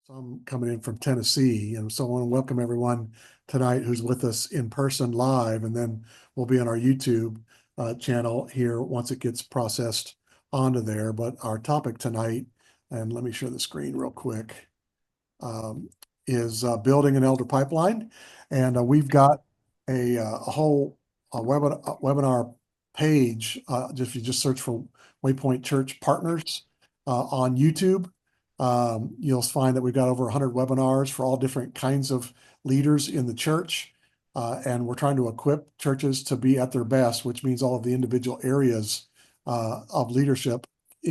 So I'm coming in from Tennessee, and so I want to welcome everyone tonight who's with us in person live, and then we'll be on our YouTube channel here once it gets processed onto there. But our topic tonight, and let me share the screen real quick, um, is building an elder pipeline, and we've got a whole webinar page. If you just search for Waypoint Church Partners on YouTube, you'll find that we've got over 100 webinars for all different kinds of leaders in the church. And we're trying to equip churches to be at their best, which means all of the individual areas of leadership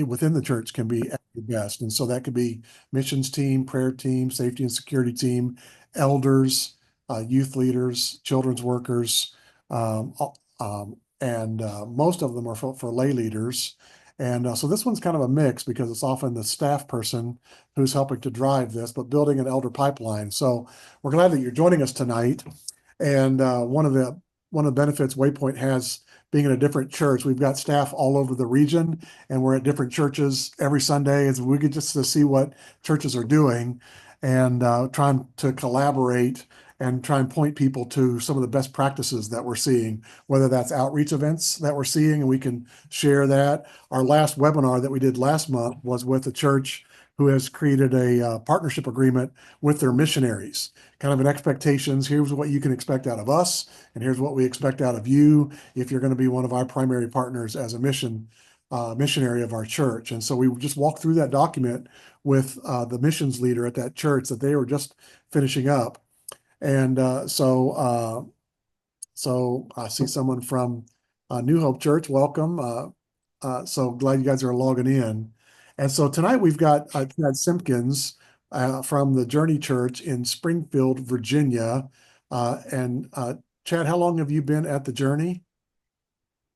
within the church can be at their best. And so that could be missions team, prayer team, safety and security team, elders, youth leaders, children's workers, and most of them are for lay leaders. And so this one's kind of a mix because it's often the staff person who's helping to drive this, but building an elder pipeline. So we're glad that you're joining us tonight. And one of the benefits Waypoint has being in a different church, we've got staff all over the region, and we're at different churches every Sunday. As we get just to see what churches are doing, and trying to collaborate and try and point people to some of the best practices that we're seeing, whether that's outreach events that we're seeing, and we can share that. Our last webinar that we did last month was with a church who has created a partnership agreement with their missionaries, kind of an expectations. Here's what you can expect out of us, and here's what we expect out of you if you're going to be one of our primary partners as a missionary of our church. And so we just walked through that document with the missions leader at that church that they were just finishing up. And so I see someone from New Hope Church. Welcome. So glad you guys are logging in. And so tonight we've got Chad Simpkins from the Journey Church in Springfield, Virginia. And Chad, how long have you been at the Journey?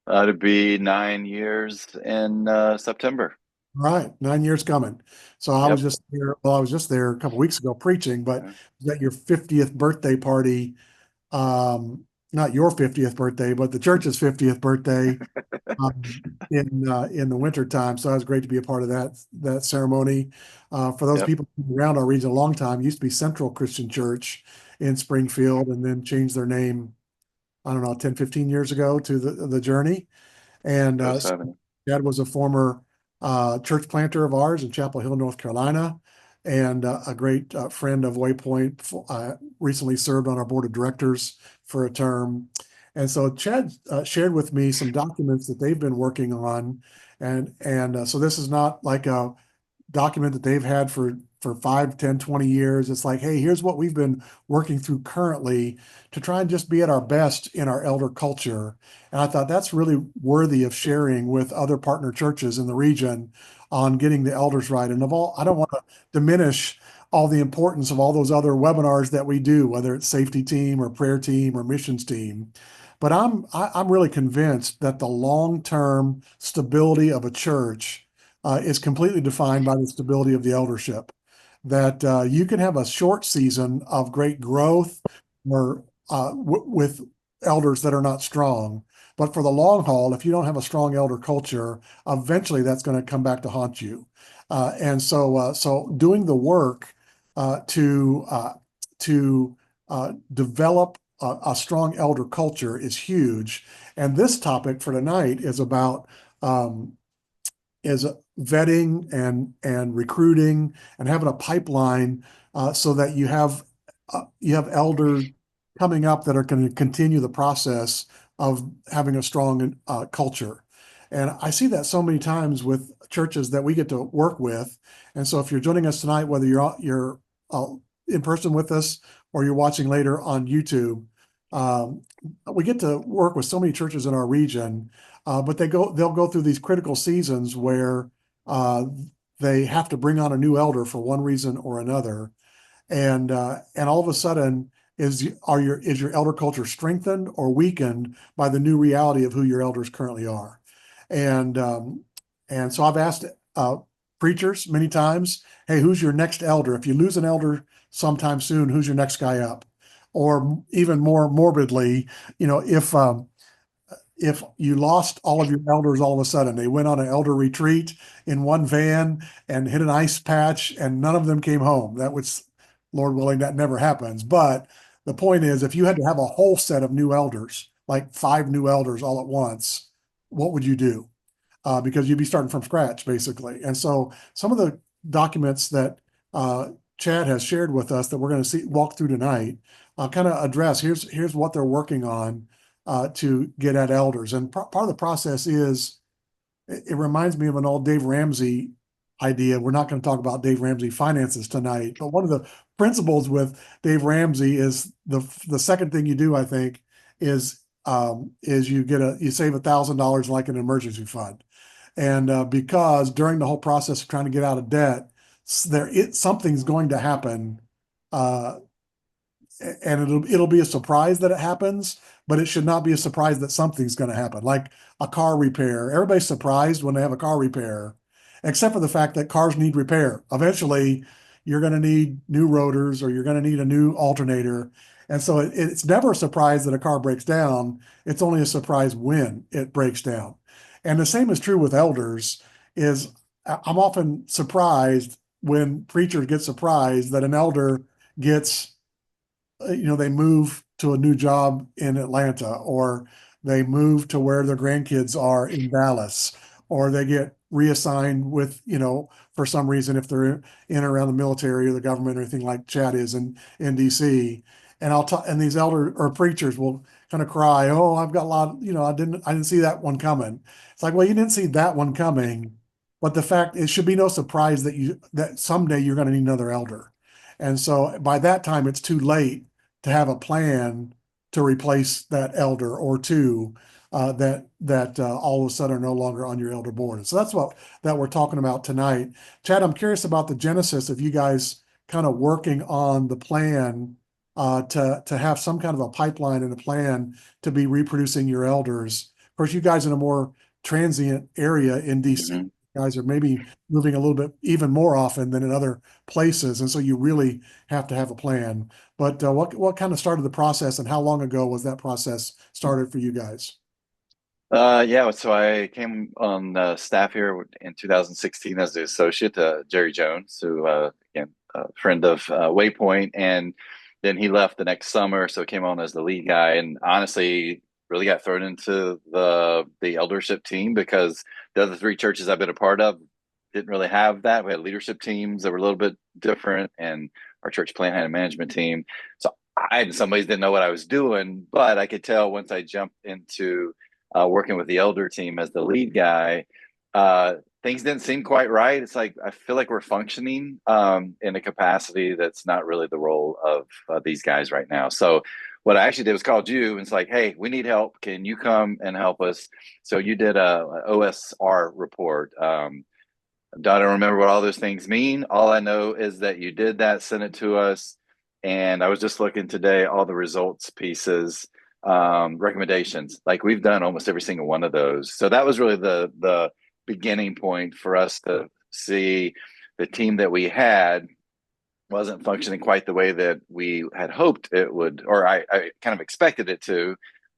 To be 9 years in September. Right, 9 years coming. So I was Yep. just there. Well, I was just there a couple of weeks ago preaching, but Yeah. at your 50th birthday party, not your 50th birthday, but the church's 50th birthday in the winter time. So it was great to be a part of that ceremony. For those Yep. people around our region a long time, it used to be Central Christian Church in Springfield, and then changed their name, I don't know, 10, 15 years ago to the Journey. And Go 7. Dad was a former church planter of ours in Chapel Hill, North Carolina, and a great friend of Waypoint. Recently served on our board of directors for a term. And so Chad shared with me some documents that they've been working on. And so this is not like a document that they've had for 5, 10, 20 years. It's like, hey, here's what we've been working through currently to try and just be at our best in our elder culture. And I thought that's really worthy of sharing with other partner churches in the region on getting the elders right. And I don't want to diminish all the importance of all those other webinars that we do, whether it's safety team or prayer team or missions team. But I'm really convinced that the long-term stability of a church is completely defined by the stability of the eldership. That you can have a short season of great growth or with elders that are not strong. But for the long haul, if you don't have a strong elder culture, eventually that's going to come back to haunt you. So doing the work to develop a strong elder culture is huge. And this topic for tonight is about is vetting and recruiting and having a pipeline so that you have elders coming up that are going to continue the process of having a strong culture. And I see that so many times with churches that we get to work with. And so if you're joining us tonight, whether you're in person with us or you're watching later on YouTube, we get to work with so many churches in our region, but they'll go through these critical seasons where they have to bring on a new elder for one reason or another, and all of a sudden is your elder culture strengthened or weakened by the new reality of who your elders currently are, and so I've asked preachers many times, hey, who's your next elder? If you lose an elder sometime soon, who's your next guy up? Or even more morbidly, if if you lost all of your elders all of a sudden, they went on an elder retreat in one van and hit an ice patch and none of them came home. That was, Lord willing, that never happens. But the point is, if you had to have a whole set of new elders, like 5 new elders all at once, what would you do? Because you'd be starting from scratch, basically. And so some of the documents that Chad has shared with us that we're going to walk through tonight, kind of address here's what they're working on to get at elders. And part of the process is, it reminds me of an old Dave Ramsey idea. We're not going to talk about Dave Ramsey finances tonight, but one of the principles with Dave Ramsey is the second thing you do, I think, is you save $1,000 like an emergency fund. And because during the whole process of trying to get out of debt, something's going to happen, uh, and it'll be a surprise that it happens, but it should not be a surprise that something's going to happen. Like a car repair, everybody's surprised when they have a car repair, except for the fact that cars need repair. Eventually, you're going to need new rotors or you're going to need a new alternator. And so it's never a surprise that a car breaks down. It's only a surprise when it breaks down. And the same is true with elders. Is I'm often surprised when preachers get surprised that an elder gets, they move to a new job in Atlanta, or they move to where their grandkids are in Dallas, or they get reassigned with, for some reason, if they're in or around the military or the government or anything like Chad is in DC. And and these elder or preachers will kind of cry, "Oh, I've got a lot, I didn't see that one coming." It's like, well, you didn't see that one coming, but the fact, it should be no surprise that someday you're going to need another elder. And so by that time, it's too late to have a plan to replace that elder or two that all of a sudden are no longer on your elder board. And so that's what that we're talking about tonight. Chad, I'm curious about the genesis of you guys kind of working on the plan to have some kind of a pipeline and a plan to be reproducing your elders. Of course, you guys in a more transient area in DC, Mhm. guys are maybe moving a little bit even more often than in other places, and so you really have to have a plan. But what kind of started the process, and how long ago was that process started for you guys? Yeah, so I came on staff here in 2016 as the associate to Jerry Jones, who again, a friend of Waypoint, and then he left the next summer, so came on as the lead guy, and honestly, really got thrown into the eldership team because the other 3 churches I've been a part of didn't really have that. We had leadership teams that were a little bit different, and our church plant had a management team. So I, in some ways, didn't know what I was doing, but I could tell once I jumped into working with the elder team as the lead guy, things didn't seem quite right. It's like I feel like we're functioning in a capacity that's not really the role of these guys right now. So what I actually did was called you and it's like, hey, we need help. Can you come and help us? So you did a OSR report. I don't remember what all those things mean. All I know is that you did that, sent it to us, and I was just looking today, all the results pieces, recommendations. Like we've done almost every single one of those. So that was really the beginning point for us to see the team that we had wasn't functioning quite the way that we had hoped it would, or I kind of expected it to.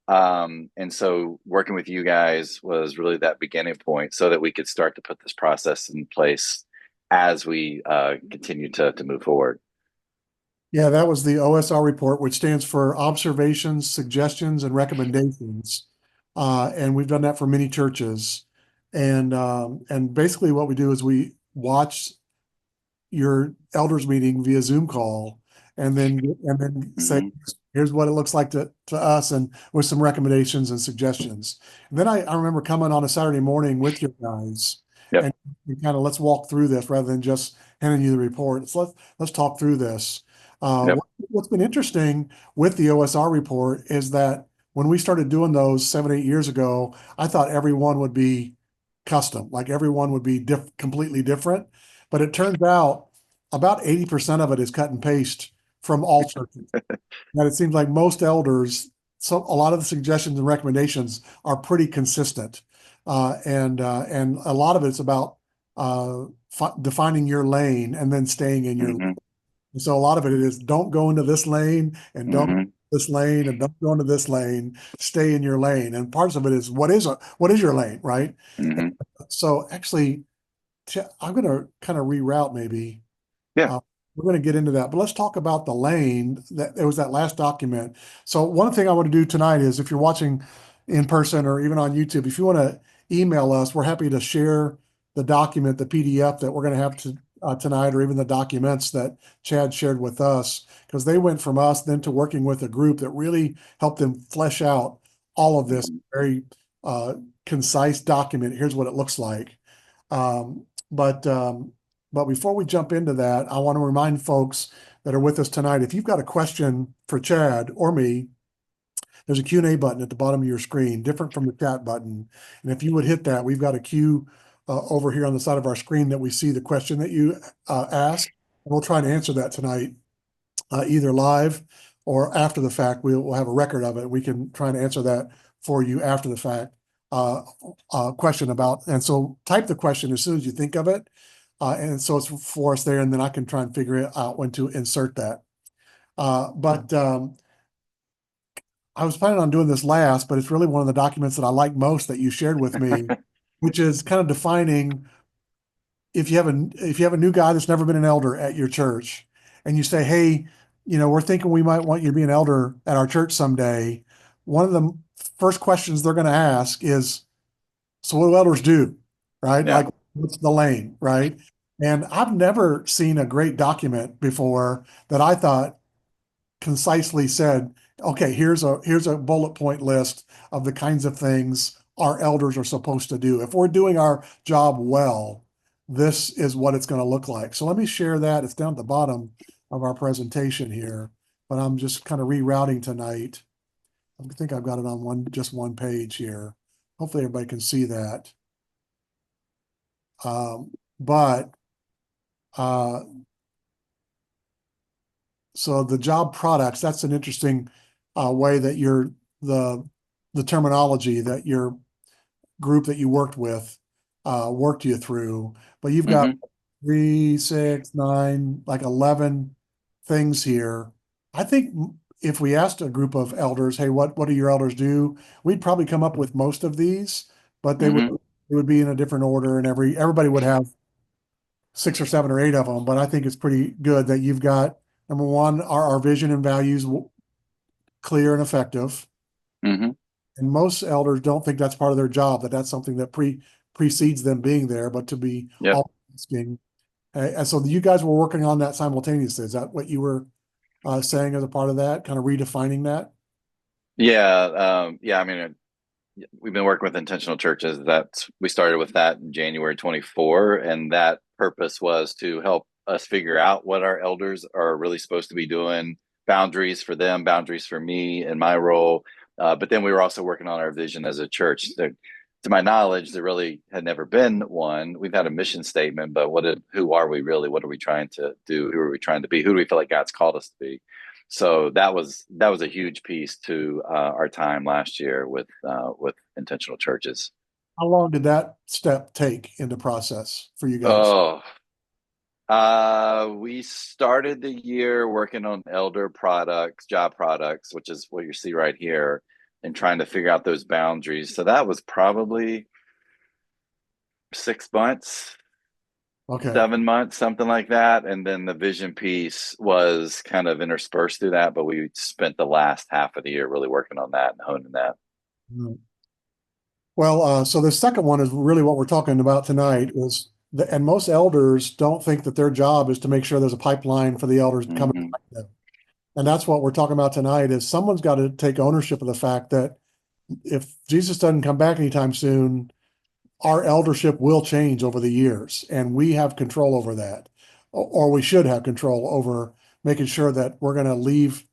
And so working with you guys was really that beginning point so that we could start to put this process in place as we continue to move forward. Yeah, that was the OSR report, which stands for Observations, Suggestions, and Recommendations. And we've done that for many churches. And basically what we do is we watch your elders meeting via Zoom call, and then say, Mm-hmm. here's what it looks like to us, and with some recommendations and suggestions. And then I remember coming on a Saturday morning with your guys, Yep. and kind of, let's walk through this rather than just handing you the report. Let's talk through this. Yep. What's been interesting with the OSR report is that when we started doing those 7, 8 years ago, I thought everyone would be custom, like everyone would be completely different. But it turns out about 80% of it is cut and paste from all churches. And it seems like most elders, so a lot of the suggestions and recommendations are pretty consistent. And a lot of it's about defining your lane and then staying in your lane. Mm-hmm. So a lot of it is, don't go into this lane and don't Mm-hmm. this lane and don't go into this lane, stay in your lane. And parts of it is what is your lane, right? Hmm. So actually, I'm going to kind of reroute maybe. Yeah. Uh, we're going to get into that, but let's talk about the lane. That it was that last document. So one thing I want to do tonight is if you're watching in person or even on YouTube, if you want to email us, we're happy to share the document, the PDF that we're going to have tonight, or even the documents that Chad shared with us, because they went from us then to working with a group that really helped them flesh out all of this Hmm. very uh, concise document. Here's what it looks like. Um, but um, but before we jump into that, I want to remind folks that are with us tonight, if you've got a question for Chad or me, there's a Q&A button at the bottom of your screen, different from the chat button. And if you would hit that, we've got a queue over here on the side of our screen that we see the question that you ask. And we'll try and answer that tonight, either live or after the fact. We'll have a record of it. We can try and answer that for you after the fact. Question about, and so type the question as soon as you think of it. And so it's for us there, and then I can try and figure it out when to insert that. But I was planning on doing this last, but it's really one of the documents that I like most that you shared with me, which is kind of defining if you have a new guy that's never been an elder at your church, and you say, "Hey, we're thinking we might want you to be an elder at our church someday." One of the first questions they're going to ask is, "So what do elders do?" Right? Yeah. Like, what's the lane? Right? And I've never seen a great document before that I thought concisely said, okay, here's a bullet point list of the kinds of things our elders are supposed to do. If we're doing our job well, this is what it's going to look like. So let me share that. It's down at the bottom of our presentation here, but I'm just kind of rerouting tonight. I think I've got it on just one page here. Hopefully everybody can see that. But so the job products, that's an interesting way that the the terminology that your group that you worked with worked you through. But you've got Hmm. 3, 6, 9, like 11 things here. I think if we asked a group of elders, hey, what do your elders do? We'd probably come up with most of these, but Hmm. it would be in a different order, and everybody would have 6 or 7 or 8 of them. But I think it's pretty good that you've got, number one, are our vision and values clear and effective? Hmm. And most elders don't think that's part of their job, that's something that precedes them being there, but to be Yep. all asking. And so you guys were working on that simultaneously. Is that what you were saying as a part of that, kind of redefining that? Yeah. Yeah. I mean, we've been working with intentional churches. We started with that in January 24, and that purpose was to help us figure out what our elders are really supposed to be doing, boundaries for them, boundaries for me and my role. But then we were also working on our vision as a church. To my knowledge, there really had never been one. We've had a mission statement, but who are we really? What are we trying to do? Who are we trying to be? Who do we feel like God's called us to be? So that was a huge piece to our time last year with intentional churches. How long did that step take in the process for you guys? Oh, we started the year working on elder products, job products, which is what you see right here, and trying to figure out those boundaries. So that was probably 6 months, Okay. 7 months, something like that. And then the vision piece was kind of interspersed through that, but we spent the last half of the year really working on that and honing that. Mm. Well, so the second one is really what we're talking about tonight and most elders don't think that their job is to make sure there's a pipeline for the elders coming Hmm. behind them. And that's what we're talking about tonight is someone's got to take ownership of the fact that if Jesus doesn't come back anytime soon, our eldership will change over the years, and we have control over that, or we should have control over making sure that we're going to leave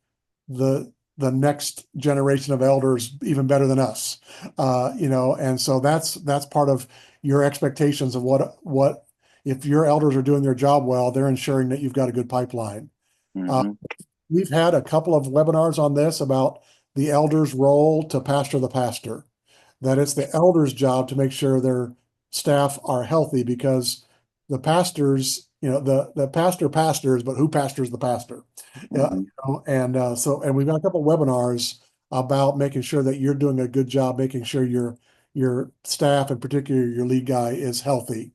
the next generation of elders even better than us. And so that's part of your expectations of what if your elders are doing their job well, they're ensuring that you've got a good pipeline. Uh, Hmm. we've had a couple of webinars on this about the elder's role to pastor the pastor, that it's the elders' job to make sure their staff are healthy because the pastors the pastor pastors, but who pastors the pastor? Hmm. And we've got a couple webinars about making sure that you're doing a good job, making sure your staff, in particular your lead guy, is healthy.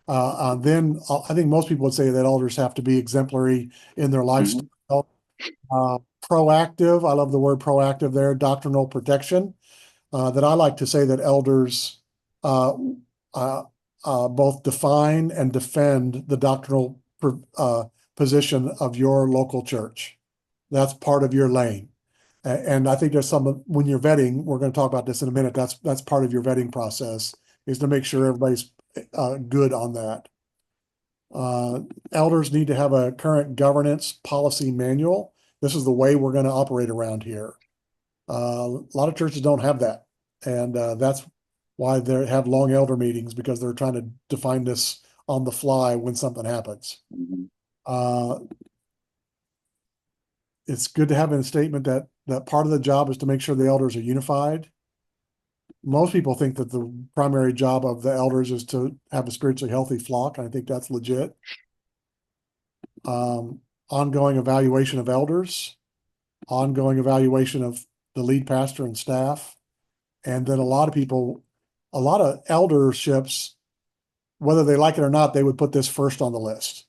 Then I think most people would say that elders have to be exemplary in their Hmm. lifestyle. Proactive, I love the word proactive there, doctrinal protection. That I like to say that elders uh, uh, both define and defend the doctrinal position of your local church. That's part of your lane. And I think there's some, when you're vetting, we're going to talk about this in a minute. That's part of your vetting process, is to make sure everybody's good on that. Uh, Elders need to have a current governance policy manual. This is the way we're going to operate around here. A lot of churches don't have that, and that's why they have long elder meetings, because they're trying to define this on the fly when something happens. Hmm. Uh, it's good to have a statement that part of the job is to make sure the elders are unified. Most people think that the primary job of the elders is to have a spiritually healthy flock, and I think that's legit. Um, Ongoing evaluation of elders, ongoing evaluation of the lead pastor and staff. And then a lot of elderships, whether they like it or not, they would put this first on the list.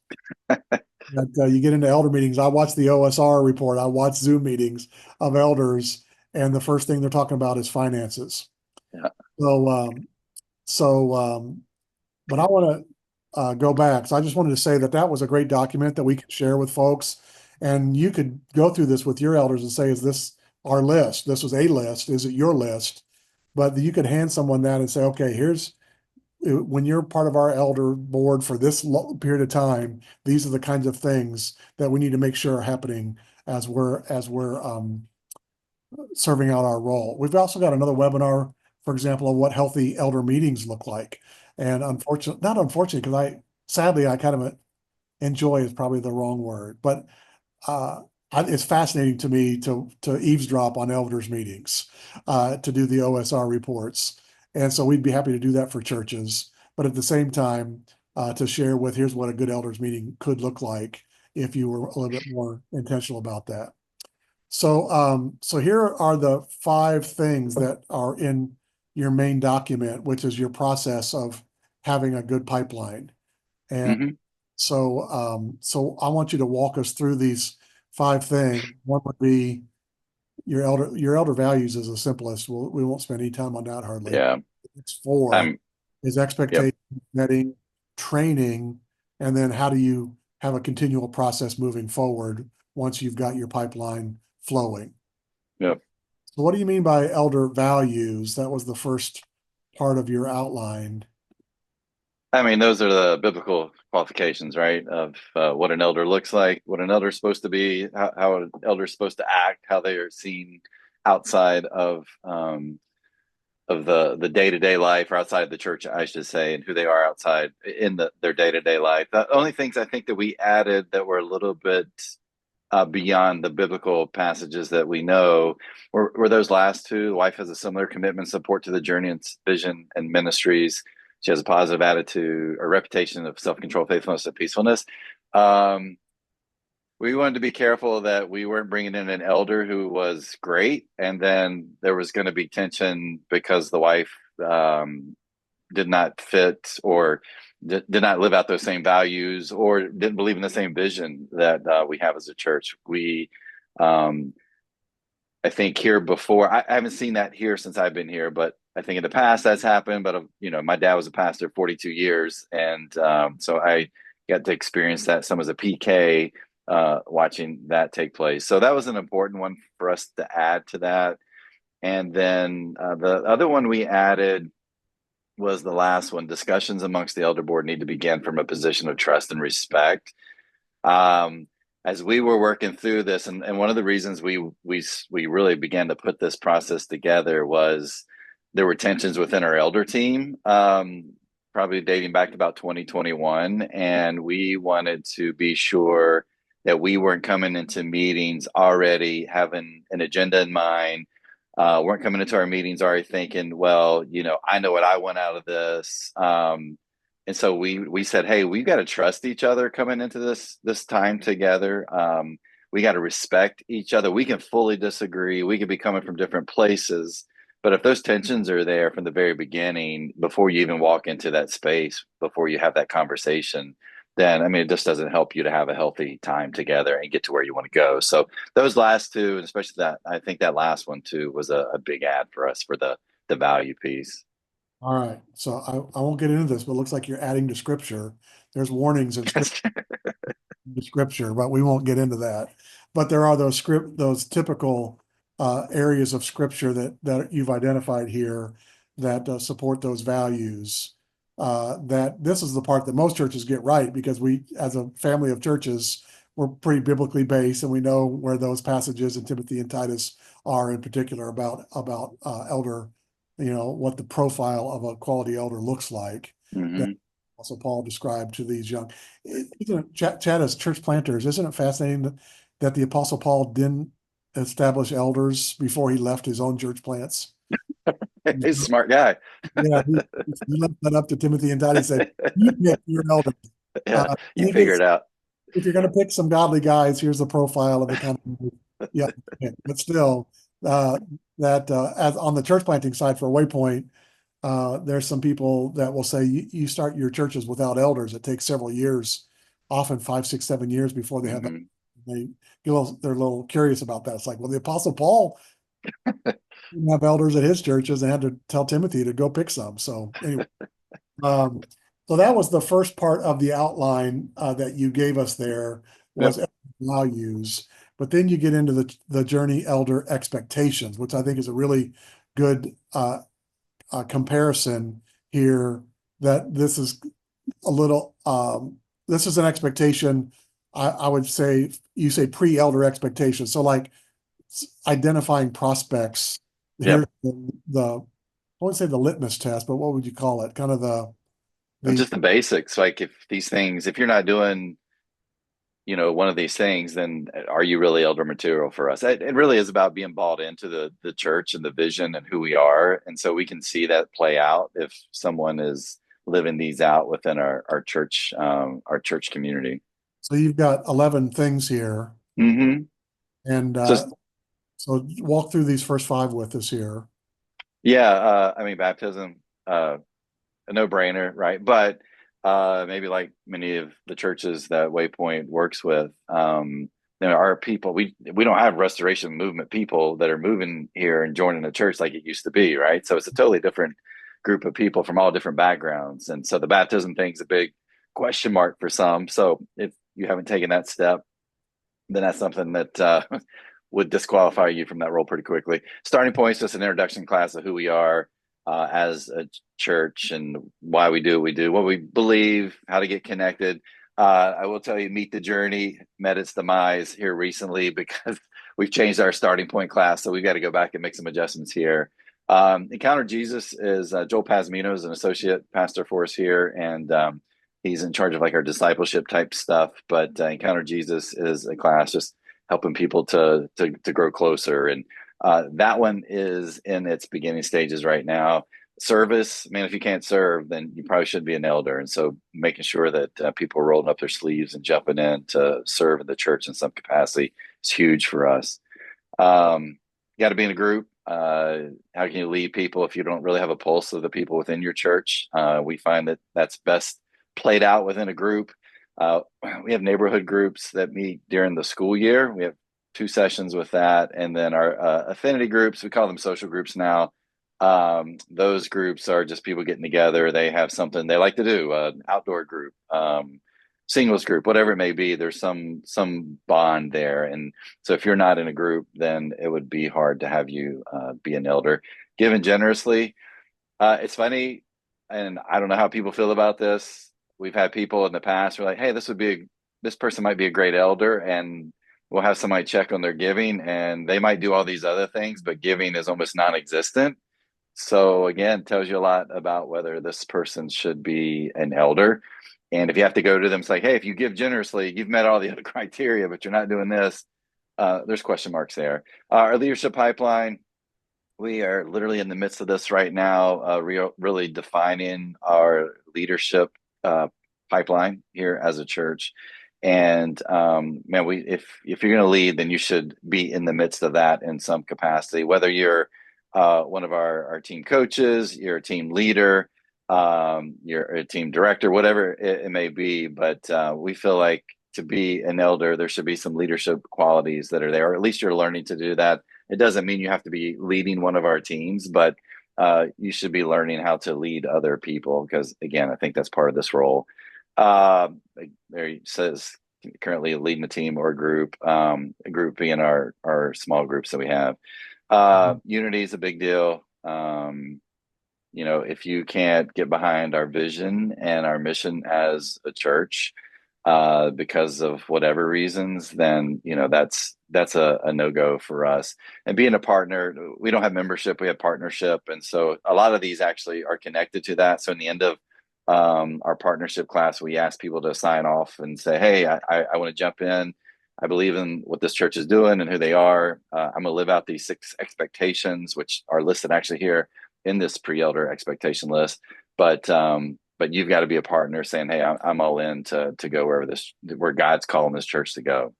That you get into elder meetings. I watch the OSR report. I watch Zoom meetings of elders, and the first thing they're talking about is finances. Yeah. So, so, but I want to go back. So I just wanted to say that that was a great document that we could share with folks, and you could go through this with your elders and say, "Is this our list? This was a list. Is it your list?" But you could hand someone that and say, "Okay, here's when you're part of our elder board for this period of time, these are the kinds of things that we need to make sure are happening as we're serving out our role." We've also got another webinar, for example, of what healthy elder meetings look like. And not unfortunately, because sadly, I kind of enjoy is probably the wrong word, but uh, it's fascinating to me to eavesdrop on elders meetings, to do the OSR reports. And so we'd be happy to do that for churches, but at the same time, to share with, here's what a good elders meeting could look like if you were a little bit more intentional about that. So here are the 5 things that are in your main document, which is your process of having a good pipeline. And Hmm. so I want you to walk us through these 5 things. One would be your elder values is the simplest. We won't spend any time on that hardly. Yeah. It's 4 I'm. is Yep. expectation, setting, training, and then how do you have a continual process moving forward once you've got your pipeline flowing. Yep. So what do you mean by elder values? That was the first part of your outline. I mean, those are the biblical qualifications, right? Of what an elder looks like, what an elder is supposed to be, how an elder is supposed to act, how they are seen outside of the day to day life, or outside of the church, I should say, and who they are outside in their day to day life. The only things I think that we added that were a little bit beyond the biblical passages that we know were those last two. The wife has a similar commitment, support to the journey and vision and ministries. She has a positive attitude or reputation of self control, faithfulness, and peacefulness. Um, we wanted to be careful that we weren't bringing in an elder who was great, and then there was going to be tension because the wife did not fit or did not live out those same values or didn't believe in the same vision that we have as a church. Um, I think here before, I haven't seen that here since I've been here, but I think in the past that's happened. But my dad was a pastor 42 years, and so I got to experience that some as a PK, watching that take place. So that was an important one for us to add to that. And then the other one we added was the last one. Discussions amongst the elder board need to begin from a position of trust and respect. Um, as we were working through this, and one of the reasons we really began to put this process together was there were tensions within our elder team, probably dating back to about 2021, and we wanted to be sure that we weren't coming into meetings already having an agenda in mind, weren't coming into our meetings already thinking, well, I know what I want out of this. And so we said, hey, we've got to trust each other coming into this time together. We got to respect each other. We can fully disagree. We can be coming from different places, but if those tensions are there from the very beginning, before you even walk into that space, before you have that conversation, then I mean, it just doesn't help you to have a healthy time together and get to where you want to go. So those last two, and especially that, I think that last one too was a big ad for us for the value piece. All right. So I won't get into this, but it looks like you're adding to scripture. There's warnings in scripture, but we won't get into that. But there are those typical areas of scripture that you've identified here that support those values. That this is the part that most churches get right because we, as a family of churches, we're pretty biblically based, and we know where those passages in Timothy and Titus are in particular about elder, what the profile of a quality elder looks like. That Hmm. also Paul described to these young. Chad, as church planters, isn't it fascinating that the Apostle Paul didn't establish elders before he left his own church plants? He's a smart guy. Yeah, he left that up to Timothy and Titus. Said, "You pick your elders. Yeah, you If figure it out. you're going to pick some godly guys, here's the profile of the kind of yeah." But still, uh, that as on the church planting side for Waypoint, there's some people that will say you start your churches without elders. It takes several years, often 5, 6, 7 years before they have. Hmm. They're a little curious about that. It's like, well, the Apostle Paul didn't have elders at his churches and had to tell Timothy to go pick some. So anyway, um, so that was the first part of the outline that you gave us there was Yep. elder values. But then you get into the journey elder expectations, which I think is a really good comparison here. That this is a little this is an expectation. I would say you say pre-elder expectation. So like identifying prospects. Here's Yep. the I wouldn't say the litmus test, but what would you call it? Kind of the Just the basics. Like if these things, if you're not doing, one of these things, then are you really elder material for us? It really is about being bought into the church and the vision and who we are. And so we can see that play out if someone is living these out within our church community. so you've got 11 things here, Hmm. and Just so walk through these first 5 with us here. yeah, I mean baptism, a no-brainer, right? But maybe like many of the churches that Waypoint works with, there are people we don't have restoration movement people that are moving here and joining the church like it used to be, right? So it's a totally different group of people from all different backgrounds, and so the baptism thing's a big question mark for some. So if you haven't taken that step, then that's something that would disqualify you from that role pretty quickly. Starting point is just an introduction class of who we are as a church and why we do what we do, what we believe, how to get connected. I will tell you, Meet the Journey met its demise here recently because we've changed our starting point class. So we've got to go back and make some adjustments here. Encounter Jesus is Joel Pasmino is an associate pastor for us here. And he's in charge of like our discipleship type stuff, but Encounter Jesus is a class just helping people to grow closer, and that one is in its beginning stages right now. Service, man, if you can't serve, then you probably should be an elder, and so making sure that people are rolling up their sleeves and jumping in to serve in the church in some capacity is huge for us. You got to be in a group. How can you lead people if you don't really have a pulse of the people within your church? We find that that's best played out within a group. Uh, we have neighborhood groups that meet during the school year. We have 2 sessions with that. And then our affinity groups, we call them social groups now. Those groups are just people getting together. They have something they like to do, an outdoor group, singles group, whatever it may be. There's some bond there. And so if you're not in a group, then it would be hard to have you be an elder. Given generously, it's funny, and I don't know how people feel about this. We've had people in the past who are like, "Hey, this person might be a great elder," and we'll have somebody check on their giving, and they might do all these other things, but giving is almost non-existent. So again, tells you a lot about whether this person should be an elder. And if you have to go to them, it's like, "Hey, if you give generously, you've met all the other criteria, but you're not doing this." There's question marks there. Our leadership pipeline, we are literally in the midst of this right now, really defining our leadership uh, pipeline here as a church. And man, if you're going to lead, then you should be in the midst of that in some capacity. Whether you're one of our team coaches, you're a team leader, you're a team director, whatever it may be. But we feel like to be an elder, there should be some leadership qualities that are there, or at least you're learning to do that. It doesn't mean you have to be leading one of our teams, but you should be learning how to lead other people because, again, I think that's part of this role. Uh, there he says currently leading a team or a group being our small groups that we have. Unity is a big deal. If you can't get behind our vision and our mission as a church, because of whatever reasons, then that's a no-go for us. And being a partner, we don't have membership, we have partnership, and so a lot of these actually are connected to that. So in the end of our partnership class, we ask people to sign off and say, hey, I want to jump in. I believe in what this church is doing and who they are. I'm going to live out these 6 expectations, which are listed actually here in this pre-elder expectation list. But you've got to be a partner saying, hey, I'm all in to go where God's calling this church to go.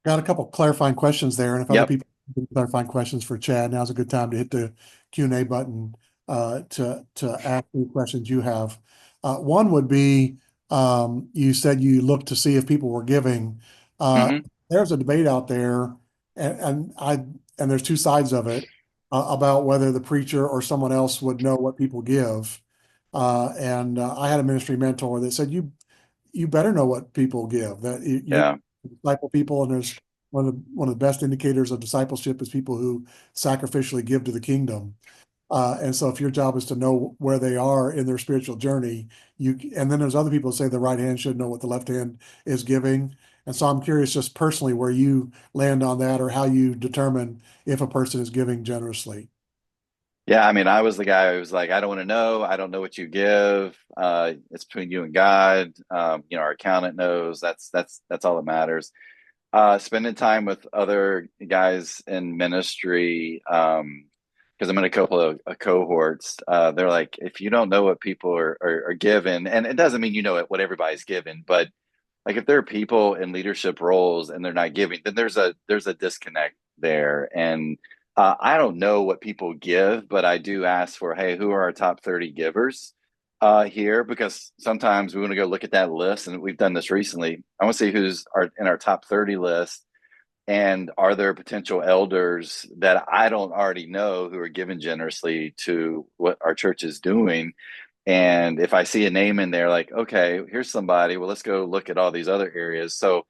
Got a couple clarifying questions there, and if other Yep. people have clarifying questions for Chad, now's a good time to hit the Q&A button to ask any questions you have. One would be, you said you looked to see if people were giving. Mm-hmm. There's a debate out there, and there's two sides of it about whether the preacher or someone else would know what people give. And I had a ministry mentor that said, you better know what people give. That you're Yeah. disciple people, and there's one of the best indicators of discipleship is people who sacrificially give to the kingdom. And so if your job is to know where they are in their spiritual journey, and then there's other people who say the right hand should know what the left hand is giving. And so I'm curious just personally where you land on that or how you determine if a person is giving generously. Yeah, I mean, I was the guy who was like, I don't want to know. I don't know what you give. It's between you and God. Our accountant knows. That's all that matters. Spending time with other guys in ministry, because I'm in a couple of cohorts. They're like, if you don't know what people are given, and it doesn't mean you know what everybody's given, but like if there are people in leadership roles and they're not giving, then there's a disconnect there. And I don't know what people give, but I do ask for, hey, who are our top 30 givers here? Because sometimes we want to go look at that list, and we've done this recently. I want to see who's in our top 30 list, and are there potential elders that I don't already know who are giving generously to what our church is doing. And if I see a name in there, like, okay, here's somebody, well, let's go look at all these other areas. So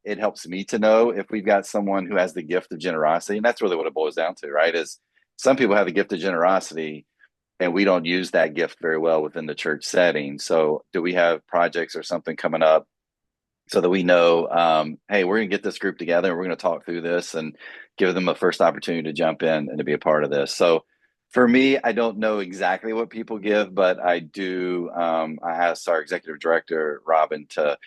it helps me to know if we've got someone who has the gift of generosity. And that's really what it boils down to, right? Is some people have the gift of generosity and we don't use that gift very well within the church setting. So do we have projects or something coming up so that we know, hey, we're going to get this group together and we're going to talk through this and give them a first opportunity to jump in and to be a part of this. So for me, I don't know exactly what people give, but I do. I asked our executive director, Robin, to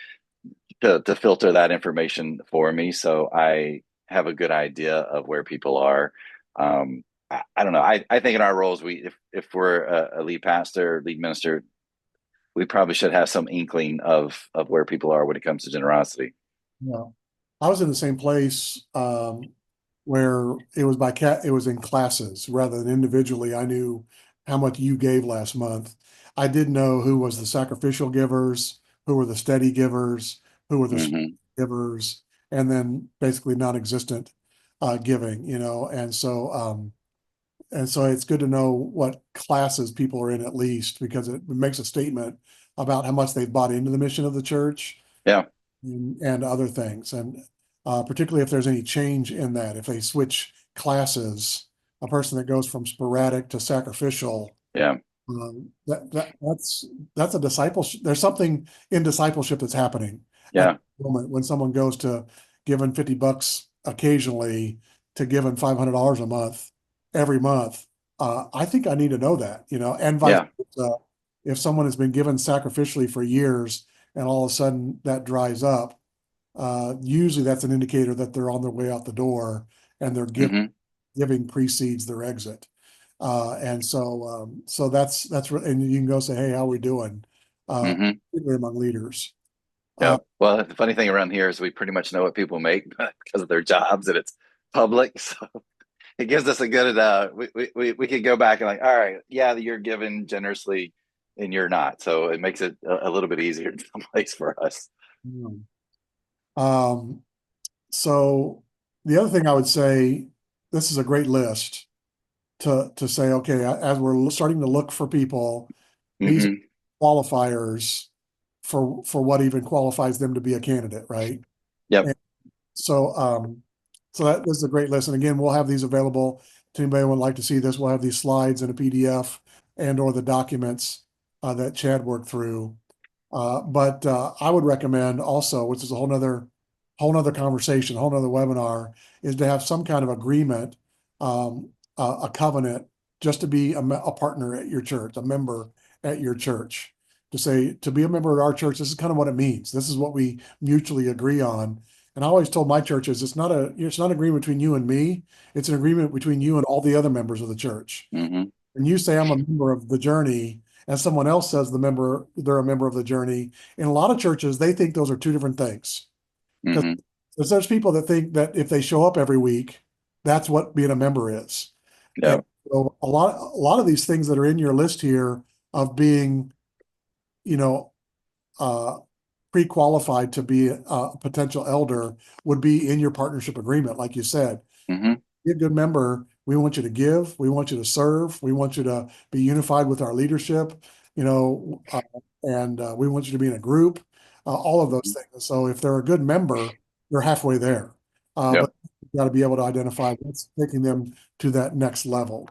filter that information for me, so I have a good idea of where people are. I don't know. I think in our roles, if we're a lead pastor, lead minister, we probably should have some inkling of where people are when it comes to generosity. Yeah. I was in the same place where it was in classes rather than individually. I knew how much you gave last month. I did know who was the sacrificial givers, who were the steady givers, who were the Mm-hmm. givers, and then basically non-existent giving, and so it's good to know what classes people are in at least because it makes a statement about how much they've bought into the mission of the church Yeah, and other things. And particularly if there's any change in that, if they switch classes, a person that goes from sporadic to sacrificial, yeah, that's a discipleship. There's something in discipleship that's happening at yeah, the moment when someone goes to giving $50 occasionally to giving $500 a month every month. I think I need to know that, and vice yeah, versa. If someone has been given sacrificially for years and all of a sudden that dries up, usually that's an indicator that they're on their way out the door and their hmm giving precedes their exit. And so and you can go say, hey, how we doing? Hmm. Particularly among leaders. Uh, Yep. Well, the funny thing around here is we pretty much know what people make because of their jobs and it's public. So it gives us a good we could go back and like, all right, yeah, you're given generously and you're not. So it makes it a little bit easier in some ways for us. um, so the other thing I would say, this is a great list to say, okay, as we're starting to look for people, these are Hmm. qualifiers for what even qualifies them to be a candidate, right? Yep. And so that this is a great list. And again, we'll have these available to anybody who would like to see this. We'll have these slides in a PDF and or the documents that Chad worked through. But I would recommend also, which is a whole nother conversation, a whole nother webinar, is to have some kind of agreement, a covenant, just to be a partner at your church, a member at your church. To say, to be a member of our church, this is kind of what it means. This is what we mutually agree on. And I always told my churches, it's not an agreement between you and me. It's an agreement between you and all the other members of the church. Hmm. And you say I'm a member of the journey, and someone else says they're a member of the journey. In a lot of churches, they think those are two different things. Because Hmm. there's people that think that if they show up every week, that's what being a member is. And Yep. so a lot of these things that are in your list here of being, you know, uh, pre-qualified to be a potential elder would be in your partnership agreement, like you said. Hmm. Be a good member. We want you to give. We want you to serve. We want you to be unified with our leadership, you know, and we want you to be in a group, all of those things. So if they're a good member, you're halfway there. But Yep. you've got to be able to identify what's taking them to that next level.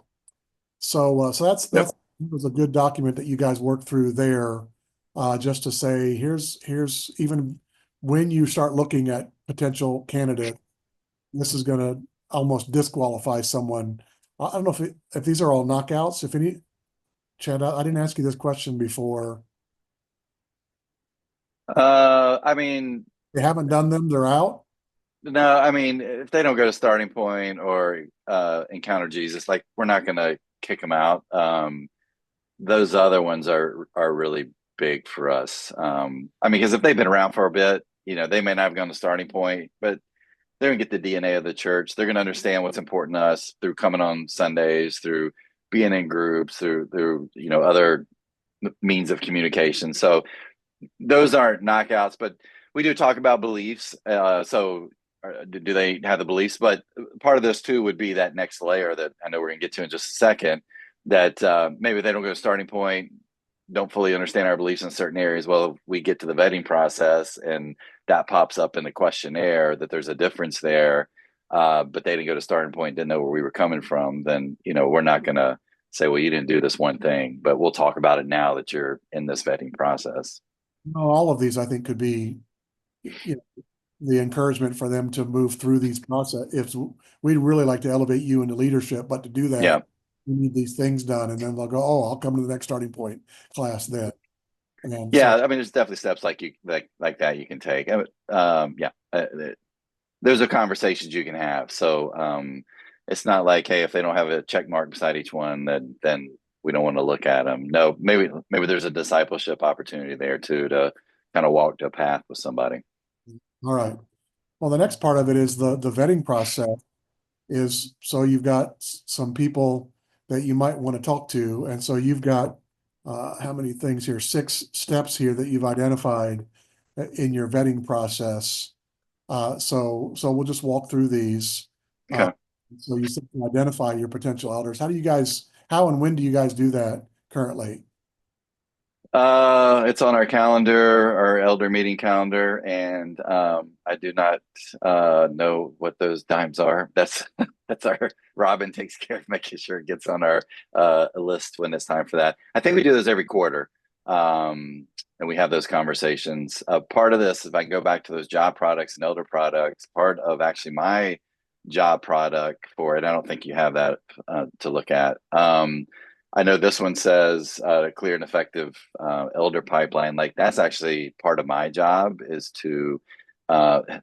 So Yep. that was a good document that you guys worked through there, just to say, here's even when you start looking at potential candidate, this is going to almost disqualify someone. I don't know if these are all knockouts. If any, Chad, I didn't ask you this question before. I mean, They haven't done them, they're out. no, I mean, if they don't go to starting point or encounter Jesus, like we're not going to kick them out. Those other ones are really big for us. I mean, because if they've been around for a bit, they may not have gone to starting point, but they're gonna get the DNA of the church. They're gonna understand what's important to us through coming on Sundays, through being in groups, through other means of communication. So those aren't knockouts, but we do talk about beliefs. So do they have the beliefs? But part of this too would be that next layer that I know we're gonna get to in just a second. That maybe they don't go to starting point, don't fully understand our beliefs in certain areas. Well, we get to the vetting process and that pops up in the questionnaire that there's a difference there, but they didn't go to starting point, didn't know where we were coming from. Then we're not going to say, well, you didn't do this one thing, but we'll talk about it now that you're in this vetting process. All of these, I think, could be, you know, the encouragement for them to move through these process. If we'd really like to elevate you into leadership, but to do Yeah. that, we need these things done, and then they'll go, oh, I'll come to the next starting point class then. And Yeah, so, I mean, there's definitely steps like you like that you can take. Yeah, those are conversations you can have. So it's not like, hey, if they don't have a check mark beside each one, then we don't want to look at them. No, maybe there's a discipleship opportunity there too to kind of walk the path with somebody. all right. Well, the next part of it is the vetting process is, so you've got some people that you might want to talk to. And so you've got how many things here? 6 steps here that you've identified in your vetting process. So we'll just walk through these. Uh, Okay. so you said to identify your potential elders. How and when do you guys do that currently? It's on our calendar, our elder meeting calendar, and I do not know what those dimes are. That's that's our Robin takes care of making sure it gets on our list when it's time for that. I think we do this every quarter, and we have those conversations. Part of this, if I can go back to those job products and elder products, part of actually my job product for it. I don't think you have that to look at. I know this one says clear and effective elder pipeline. Like that's actually part of my job is to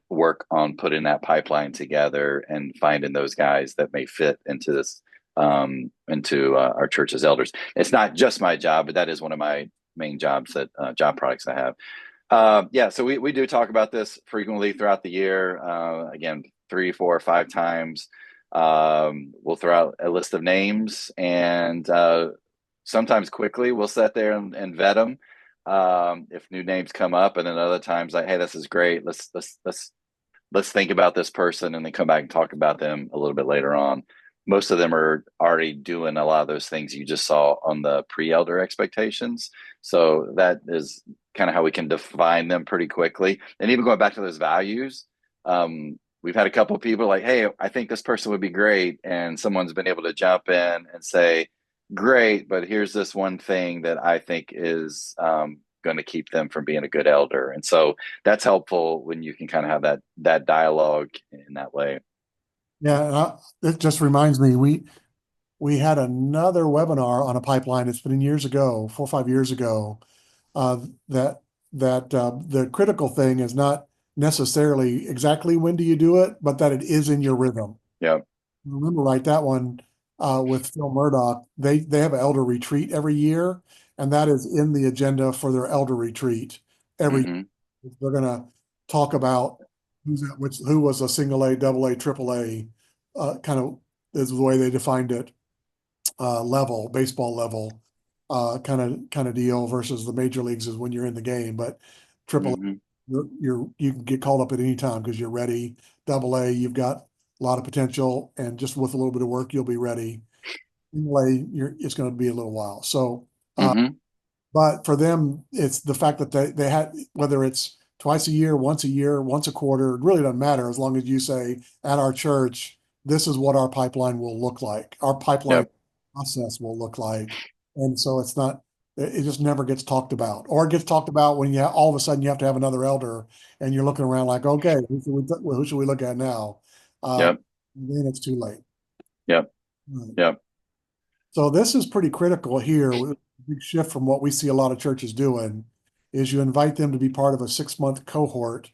work on putting that pipeline together and finding those guys that may fit into this into our church as elders. It's not just my job, but that is one of my main jobs that job products I have. Yeah, so we do talk about this frequently throughout the year. Again, 3, 4, 5 times. We'll throw out a list of names, and sometimes quickly we'll sit there and vet them if new names come up, and then other times like, hey, this is great. Let's think about this person, and then come back and talk about them a little bit later on. Most of them are already doing a lot of those things you just saw on the pre-elder expectations. So that is kind of how we can define them pretty quickly. And even going back to those values, we've had a couple of people like, hey, I think this person would be great. And someone's been able to jump in and say, great, but here's this one thing that I think is going to keep them from being a good elder. And so that's helpful when you can kind of have that dialogue in that way. Yeah, and it just reminds me, we had another webinar on a pipeline. It's been years ago, 4 or 5 years ago. That the critical thing is not necessarily exactly when do you do it, but that it is in your rhythm. Yeah. Remember, right? That one with Phil Murdoch, they have an elder retreat every year, and that is in the agenda for their elder retreat every. Mm-hmm. They're going to talk about who was a single A, double A, triple A, kind of is the way they defined it, level, baseball level, kind of deal versus the major leagues is when you're in the game. But triple A, Mm-hmm. you can get called up at any time because you're ready. Double A, you've got a lot of potential, and just with a little bit of work, you'll be ready. Single A, it's going to be a little while. So, Mm-hmm. but for them, it's the fact that they had, whether it's twice a year, once a quarter, it really doesn't matter as long as you say at our church, this is what our pipeline will look like. Our pipeline Yep. process will look like. And so it's not, it just never gets talked about. Or it gets talked about when you all of a sudden you have to have another elder and you're looking around like, okay, who should we look at now? Yep. Then it's too late. Yep. Right. Yep. So this is pretty critical here. A big shift from what we see a lot of churches doing is you invite them to be part of a 6-month cohort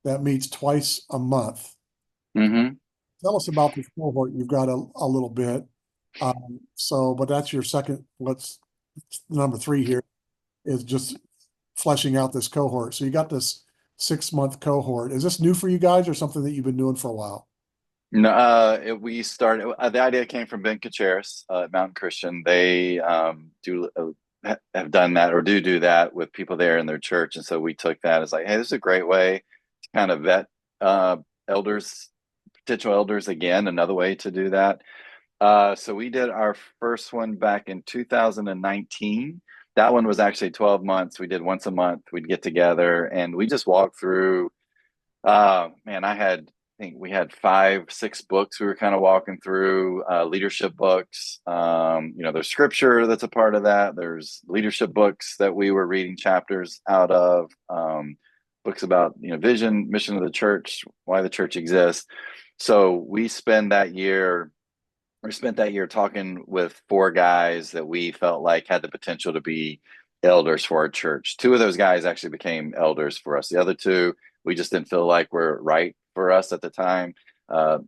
that meets twice a month. Mm-hmm. Tell us about this cohort. You've got a little bit. But that's your second, what's number 3 here is just fleshing out this cohort. So you got this 6-month cohort. Is this new for you guys or something that you've been doing for a while? No, we started. The idea came from Ben Kacharis at Mountain Christian. They do have done that or do that with people there in their church, and so we took that as like, hey, this is a great way to kind of vet uh, elders, potential elders again. Another way to do that. So we did our first one back in 2019. That one was actually 12 months. We did once a month. We'd get together and we just walked through. Man, I think we had 5, 6 books we were kind of walking through, leadership books. There's scripture that's a part of that. There's leadership books that we were reading chapters out of, books about, vision, mission of the church, why the church exists. So we spent that year talking with 4 guys that we felt like had the potential to be elders for our church. 2 of those guys actually became elders for us. The other 2, we just didn't feel like were right for us at the time. Uh,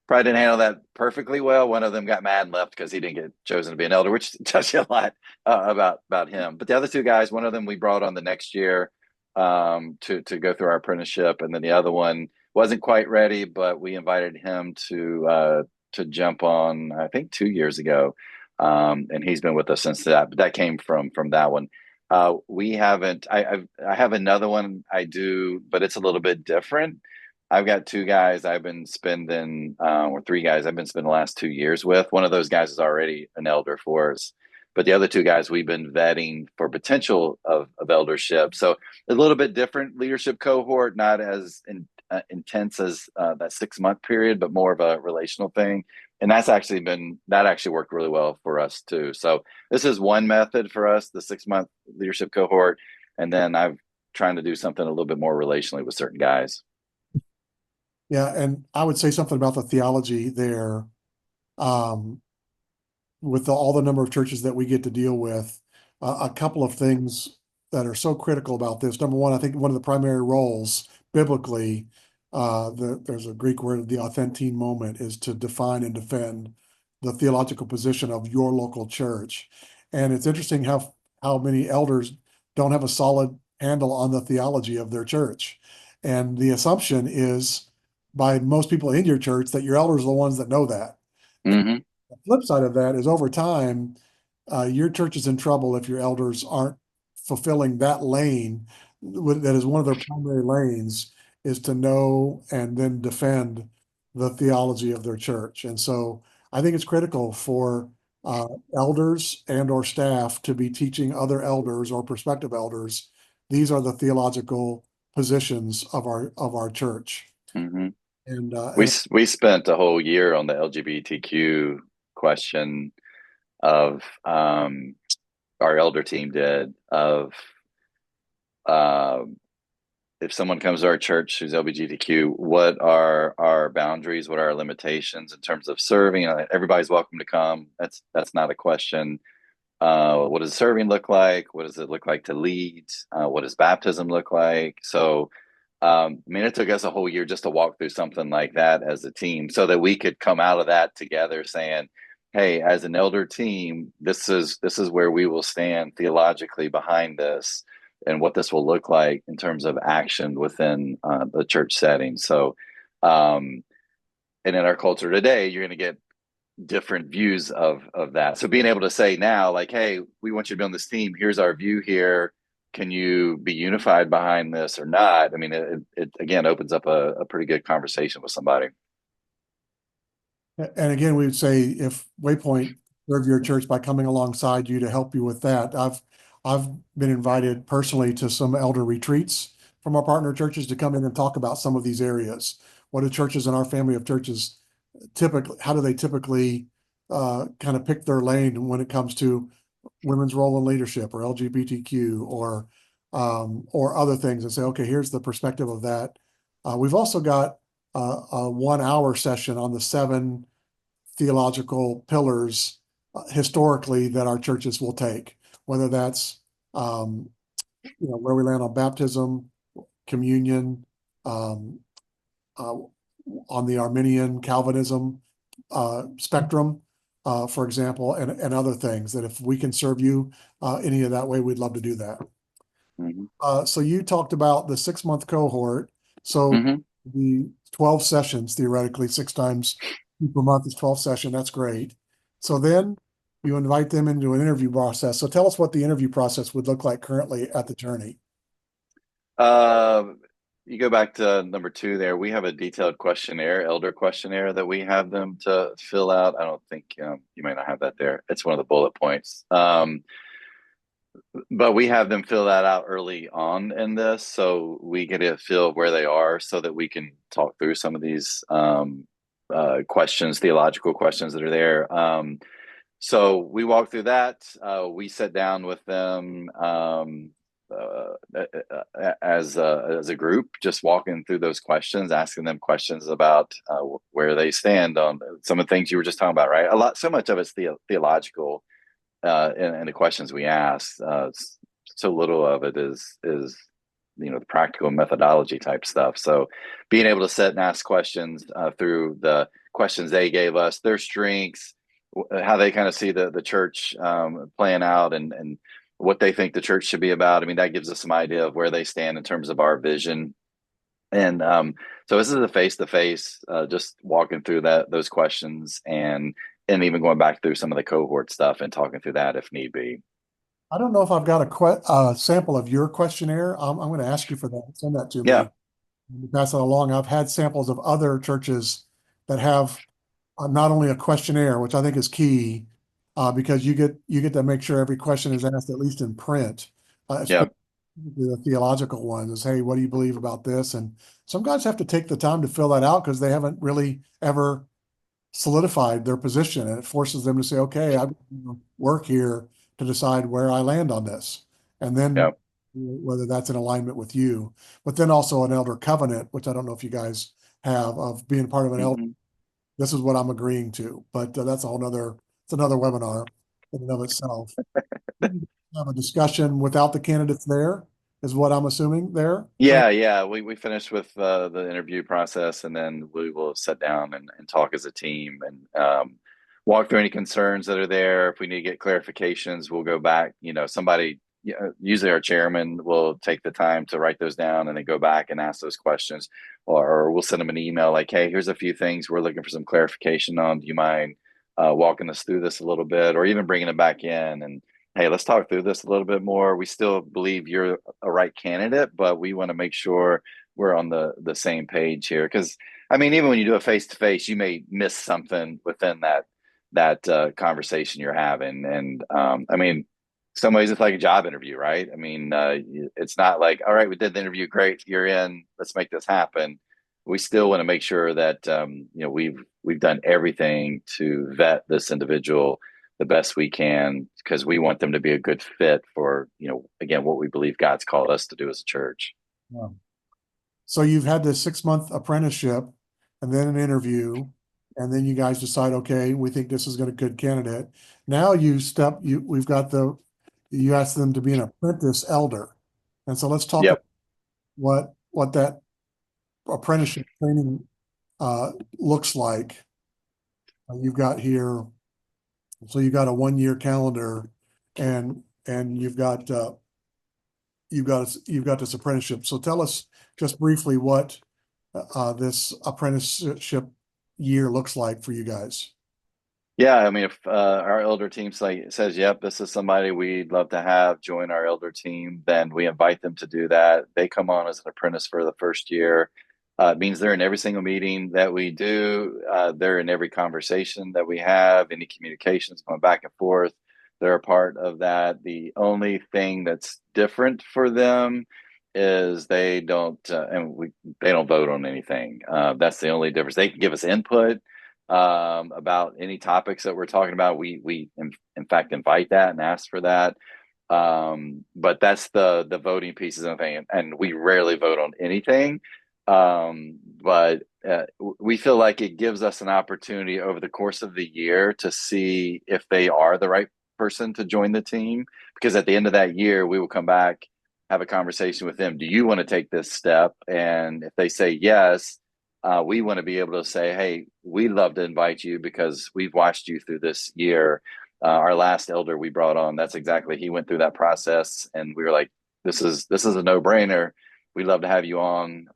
Probably didn't handle that perfectly well. One of them got mad and left because he didn't get chosen to be an elder, which tells you a lot about him. But the other 2 guys, one of them we brought on the next year to go through our apprenticeship, and then the other one wasn't quite ready, but we invited him to jump on, I think 2 years ago, and he's been with us since that. But that came from that one. We haven't. I have another one I do, but it's a little bit different. I've got 2 guys I've been spending, or 3 guys I've been spending the last 2 years with. One of those guys is already an elder for us, but the other 2 guys we've been vetting for potential of eldership. So a little bit different leadership cohort, not as intense as that 6-month period, but more of a relational thing. And that actually worked really well for us too. So this is one method for us, the 6-month leadership cohort, and then I've trying to do something a little bit more relationally with certain guys. Yeah, and I would say something about the theology there. Um, with all the number of churches that we get to deal with, a couple of things that are so critical about this. Number one, I think one of the primary roles biblically, there's a Greek word, the authentine moment, is to define and defend the theological position of your local church. And it's interesting how many elders don't have a solid handle on the theology of their church. And the assumption is by most people in your church that your elders are the ones that know that. Hmm. The flip side of that is over time, your church is in trouble if your elders aren't fulfilling that lane. That is one of their primary lanes, is to know and then defend the theology of their church. And so I think it's critical for uh, elders and or staff to be teaching other elders or prospective elders. These are the theological positions of our church. Hmm. And, We spent a whole year on the LGBTQ question of our elder team did of um, if someone comes to our church who's LGBTQ, what are our boundaries? What are our limitations in terms of serving? Everybody's welcome to come. That's not a question. What does serving look like? What does it look like to lead? What does baptism look like? So, I mean, it took us a whole year just to walk through something like that as a team so that we could come out of that together saying, hey, as an elder team, this is where we will stand theologically behind this and what this will look like in terms of action within the church setting. So, um, and in our culture today, you're going to get different views of that. So being able to say now, like, hey, we want you to be on this team. Here's our view here. Can you be unified behind this or not? I mean, it again opens up a pretty good conversation with somebody. And again, we would say if Waypoint serve your church by coming alongside you to help you with that. I've been invited personally to some elder retreats from our partner churches to come in and talk about some of these areas. What do churches in our family of churches typically, how do they typically kind of pick their lane when it comes to women's role in leadership or LGBTQ or other things, and say, okay, here's the perspective of that. We've also got a 1 hour session on the 7 theological pillars historically that our churches will take, whether that's um, where we land on baptism, communion, um, uh, on the Arminian Calvinism spectrum, for example, and other things that if we can serve you any of that way, we'd love to do that. Hmm. So you talked about the 6 month cohort. So Hmm. the 12 sessions, theoretically, 6 times per month is 12 session. That's great. So then you invite them into an interview process. So tell us what the interview process would look like currently at the Journey. Uh, you go back to number 2 there. We have a detailed questionnaire, elder questionnaire that we have them to fill out. I don't think you might not have that there. It's one of the bullet points. But we have them fill that out early on in this, so we get a feel of where they are, so that we can talk through some of these questions, theological questions that are there. So we walk through that. We sit down with them as a group, just walking through those questions, asking them questions about where they stand on some of the things you were just talking about, right? So much of it's theological and the questions we ask. So little of it is the practical methodology type stuff. So being able to sit and ask questions through the questions they gave us, their strengths, how they kind of see the church playing out, and what they think the church should be about. I mean, that gives us some idea of where they stand in terms of our vision. And so this is a face to face, just walking through those questions and even going back through some of the cohort stuff and talking through that if need be. I don't know if I've got a sample of your questionnaire. I'm going to ask you for that. Send that to Yeah. me. Pass that along. I've had samples of other churches that have not only a questionnaire, which I think is key, because you get to make sure every question is asked at least in print, Yeah. especially the theological ones. Is, hey, what do you believe about this? And some guys have to take the time to fill that out because they haven't really ever solidified their position, and it forces them to say, okay, I've got to work here to decide where I land on this, and Yeah. then whether that's in alignment with you. But then also an elder covenant, which I don't know if you guys have, of being part of an elder. Hmm. This is what I'm agreeing to, but that's a whole nother. It's another webinar in and of itself. Have a discussion without the candidates there, is what I'm assuming there. Frank? Yeah. We finished with the interview process, and then we will sit down and talk as a team. And walk through any concerns that are there. If we need to get clarifications, we'll go back. Somebody, usually our chairman will take the time to write those down and then go back and ask those questions, or we'll send them an email like, "Hey, here's a few things we're looking for some clarification on. Do you mind walking us through this a little bit, or even bringing it back in and hey, let's talk through this a little bit more. We still believe you're a right candidate, but we want to make sure we're on the same page here because." I mean, even when you do a face to face, you may miss something within that conversation you're having. And I mean, some ways it's like a job interview, right? I mean, it's not like, all right, we did the interview, great, you're in, let's make this happen. We still want to make sure that we've done everything to vet this individual the best we can because we want them to be a good fit for again what we believe God's called us to do as a church. Yeah. So you've had this 6-month apprenticeship and then an interview, and then you guys decide, okay, we think this is a good candidate. Now you ask them to be an apprentice elder. And so let's talk about Yep. what that apprenticeship training looks like. You've got here, so you've got a 1-year calendar, and you've got this apprenticeship. So tell us just briefly what this apprenticeship year looks like for you guys. Yeah, I mean, if our elder team says, "Yep, this is somebody we'd love to have join our elder team," then we invite them to do that. They come on as an apprentice for the first year. It means they're in every single meeting that we do. They're in every conversation that we have, any communications going back and forth. They're a part of that. The only thing that's different for them is they don't, they don't vote on anything. That's the only difference. They can give us input about any topics that we're talking about. We in fact invite that and ask for that. But that's the voting pieces and thing, and we rarely vote on anything. But we feel like it gives us an opportunity over the course of the year to see if they are the right person to join the team. Because at the end of that year, we will come back, have a conversation with them. Do you want to take this step? And if they say yes, we want to be able to say, hey, we'd love to invite you because we've watched you through this year. Our last elder we brought on, that's exactly, he went through that process and we were like, this is a no-brainer. We'd love to have you on.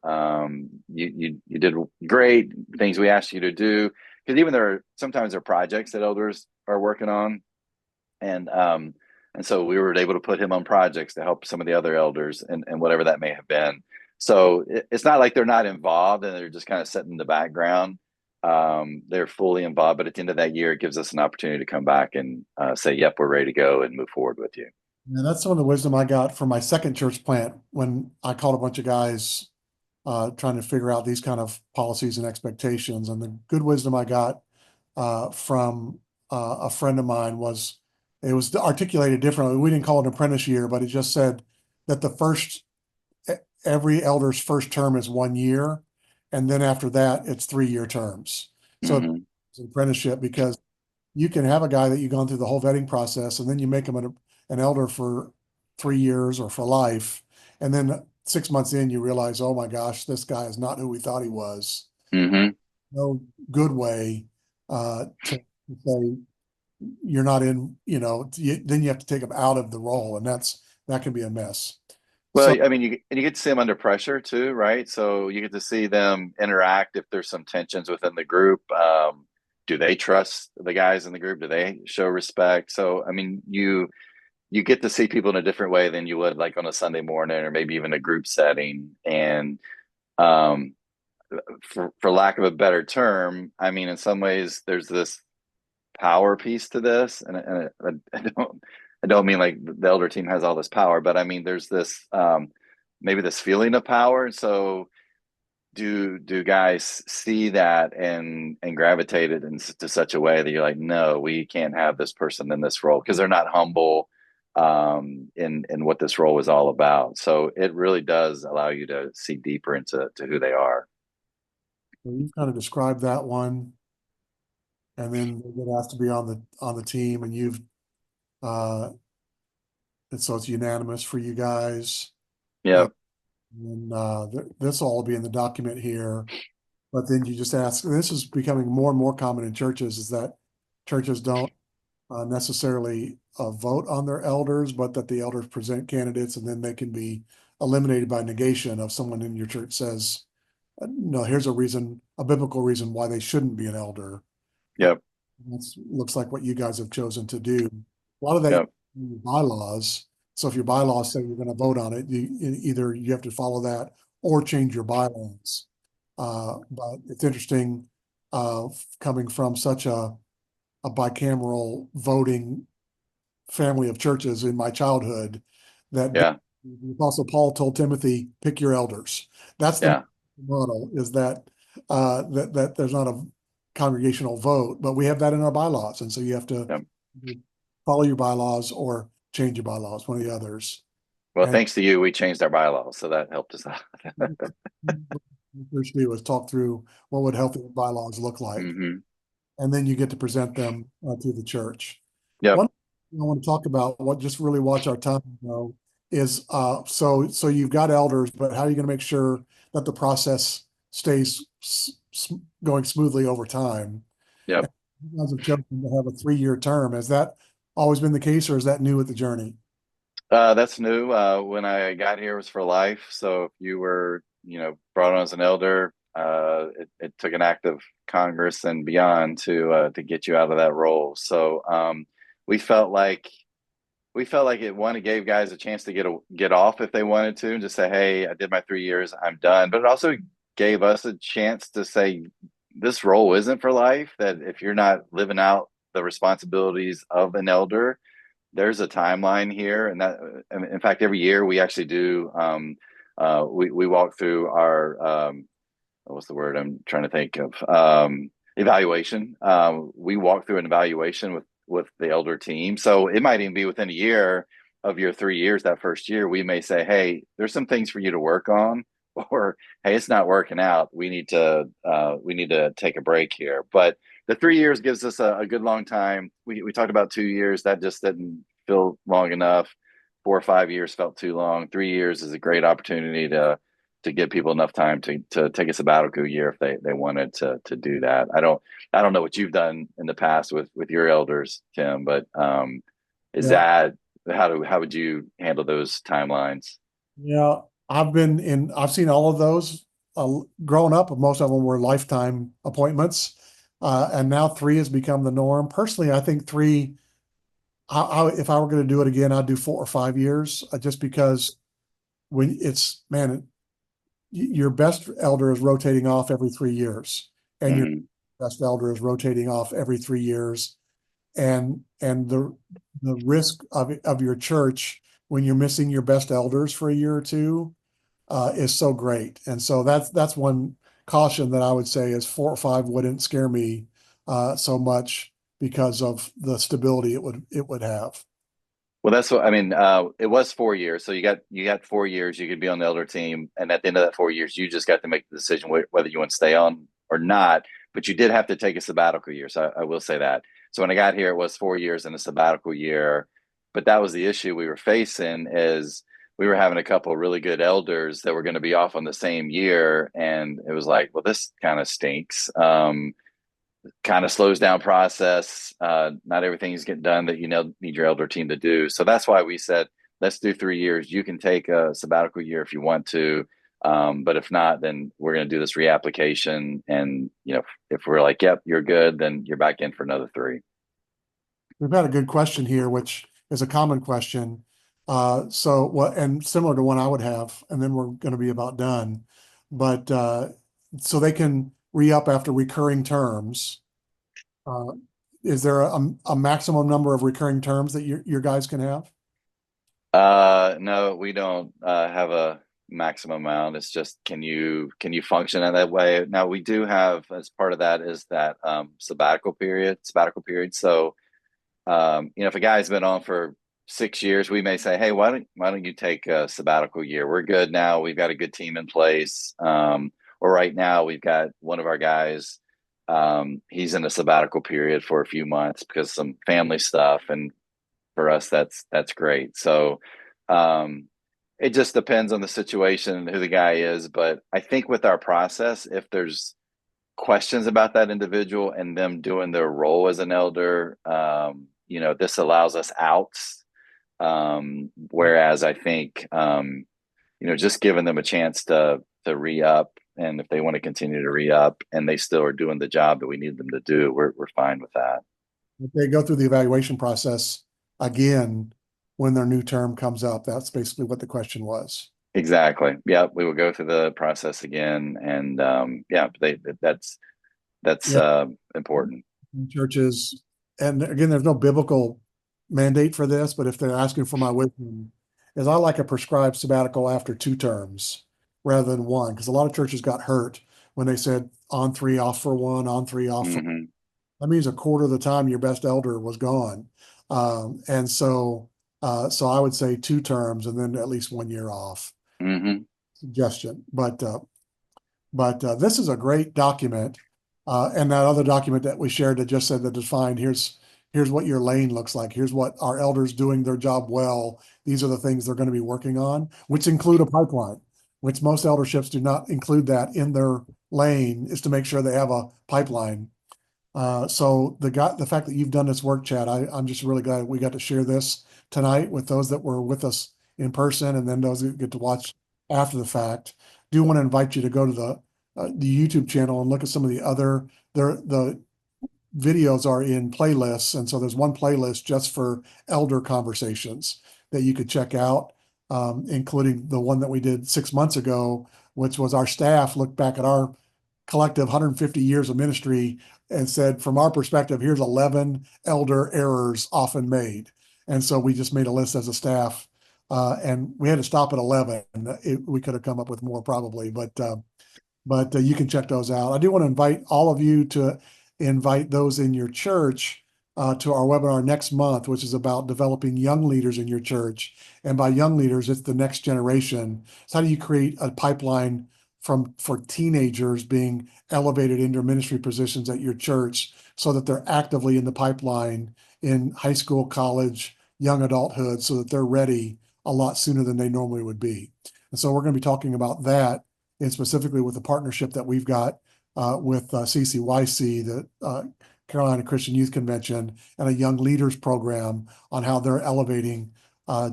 You did great things we asked you to do. Because even sometimes there are projects that elders are working on. And so we were able to put him on projects to help some of the other elders and whatever that may have been. So it's not like they're not involved and they're just kind of sitting in the background. They're fully involved, but at the end of that year, it gives us an opportunity to come back and say, yep, we're ready to go and move forward with you. And that's some of the wisdom I got from my second church plant when I called a bunch of guys trying to figure out these kind of policies and expectations. And the good wisdom I got from a friend of mine was it was articulated differently. We didn't call it an apprentice year, but it just said that every elder's first term is 1 year, and then after that it's 3-year terms. So Mm-hmm. it's an apprenticeship because you can have a guy that you've gone through the whole vetting process, and then you make him an elder for 3 years or for life, and then 6 months in you realize, oh my gosh, this guy is not who we thought he was. Mm-hmm. No good way to say you're not in, then you have to take him out of the role, and that can be a mess. Well, So I mean, you get to see them under pressure too, right? So you get to see them interact if there's some tensions within the group. Do they trust the guys in the group? Do they show respect? So, I mean, you get to see people in a different way than you would like on a Sunday morning or maybe even a group setting. And um, for lack of a better term, I mean, in some ways, there's this power piece to this, and I don't mean like the elder team has all this power, but I mean there's this maybe this feeling of power. So do guys see that and gravitate it into such a way that you're like, no, we can't have this person in this role because they're not humble in what this role is all about. So it really does allow you to see deeper into who they are. you've kind of described that one, and then they get asked to be on the team, and uh, and so it's unanimous for you guys. Uh, Yeah. and this will all be in the document here. But then you just ask, and this is becoming more and more common in churches, is that churches don't necessarily vote on their elders, but that the elders present candidates and then they can be eliminated by negation of someone in your church says, no, here's a reason, a biblical reason why they shouldn't be an elder. Yep. That looks like what you guys have chosen to do. A lot of that Yep. in your bylaws. So if your bylaws say you're going to vote on it, either you have to follow that or change your bylaws. But it's interesting coming from such a bicameral voting family of churches in my childhood that Yeah. the Apostle Paul told Timothy, pick your elders. That's the Yeah. model, is that that there's not a congregational vote, but we have that in our bylaws. And so you have to Yep. follow your bylaws or change your bylaws, one of the others. Well, And thanks to you, we changed our bylaws, so that helped us out. first do is talk through what would healthy bylaws look like. Hmm. And then you get to present them to the church. Yep. One thing I want to talk about, what just really watch our time though, is so you've got elders, but how are you going to make sure that the process stays going smoothly over time? Yep. And you guys have chosen to have a 3-year term. Has that always been the case, or is that new at the journey? That's new. When I got here, it was for life. So if you were, brought on as an elder, it took an act of Congress and beyond to get you out of that role. So we felt like it one, it gave guys a chance to get off if they wanted to, and just say, "Hey, I did my 3 years, I'm done." But it also gave us a chance to say, "This role isn't for life. That if you're not living out the responsibilities of an elder, there's a timeline here." And that, in fact, every year we actually do. We walk through our what's the word I'm trying to think of, evaluation. We walk through an evaluation with the elder team, so it might even be within a year of your 3 years. That first year, we may say, "Hey, there's some things for you to work on," or, "Hey, it's not working out. We need to take a break here." But the 3 years gives us a good long time. We talked about 2 years. That just didn't feel long enough. 4 or 5 years felt too long. 3 years is a great opportunity to give people enough time to take a sabbatical year if they wanted to do that. I don't know what you've done in the past with your elders, Tim, but is Yeah. that how would you handle those timelines? Yeah, I've seen all of those. Growing up, most of them were lifetime appointments. And now 3 has become the norm. Personally, I think 3, if I were going to do it again, I'd do 4 or 5 years, just because when it's, man, your best elder is rotating off every 3 years, and your Hmm. best elder is rotating off every 3 years. And the risk of your church when you're missing your best elders for a year or two is so great. And so that's one caution that I would say is 4 or 5 wouldn't scare me so much because of the stability it would have. Well, that's what I mean. It was 4 years, so you got 4 years. You could be on the elder team, and at the end of that 4 years, you just got to make the decision whether you want to stay on or not. But you did have to take a sabbatical year, so I will say that. So when I got here, it was 4 years and a sabbatical year. But that was the issue we were facing, is we were having a couple of really good elders that were going to be off on the same year, and it was like, well, this kind of stinks. Kind of slows down process. Not everything's getting done that need your elder team to do. So that's why we said, let's do 3 years. You can take a sabbatical year if you want to, but if not, then we're going to do this reapplication. And if we're like, "Yep, you're good," then you're back in for another 3. We've had a good question here, which is a common question. So what, and similar to one I would have, and then we're going to be about done. But so they can re-up after recurring terms. Uh, is there a maximum number of recurring terms that your guys can have? No, we don't have a maximum amount. It's just, can you function in that way? Now we do have, as part of that, is that sabbatical period. So if a guy's been on for 6 years, we may say, "Hey, why don't you take a sabbatical year? We're good now. We've got a good team in place." Or right now, we've got one of our guys. He's in a sabbatical period for a few months because of some family stuff, and for us, that's great. So it just depends on the situation and who the guy is. But I think with our process, if there's questions about that individual and them doing their role as an elder, this allows us outs. Whereas I think, just giving them a chance to re-up, and if they want to continue to re-up and they still are doing the job that we need them to do, we're fine with that. If they go through the evaluation process again when their new term comes up, that's basically what the question was. Exactly. Yeah, we will go through the process again, and that's Yeah, important. churches, and again, there's no biblical mandate for this, but if they're asking for my wisdom, is I like a prescribed sabbatical after 2 terms rather than one, because a lot of churches got hurt when they said on 3, off for 1, on 3, off for. Hmm. That means a quarter of the time your best elder was gone. And so I would say 2 terms and then at least 1 year off. Hmm. Suggestion. But this is a great document. And that other document that we shared that just said that defined here's what your lane looks like. Here's what our elders doing their job well. These are the things they're going to be working on, which include a pipeline, which most elderships do not include that in their lane, is to make sure they have a pipeline. So the fact that you've done this work, Chad, I'm just really glad we got to share this tonight with those that were with us in person, and then those that get to watch after the fact. Do want to invite you to go to the YouTube channel and look at some of the other the videos are in playlists, and so there's one playlist just for elder conversations that you could check out, including the one that we did 6 months ago, which was our staff looked back at our collective 150 years of ministry and said, from our perspective, here's 11 elder errors often made. And so we just made a list as a staff, and we had to stop at 11. We could have come up with more probably, but you can check those out. I do want to invite all of you to invite those in your church to our webinar next month, which is about developing young leaders in your church. And by young leaders, it's the next generation. So how do you create a pipeline for teenagers being elevated into ministry positions at your church so that they're actively in the pipeline in high school, college, young adulthood, so that they're ready a lot sooner than they normally would be. And so we're going to be talking about that, and specifically with the partnership that we've got with CCYC, the Carolina Christian Youth Convention, and a Young Leaders Program on how they're elevating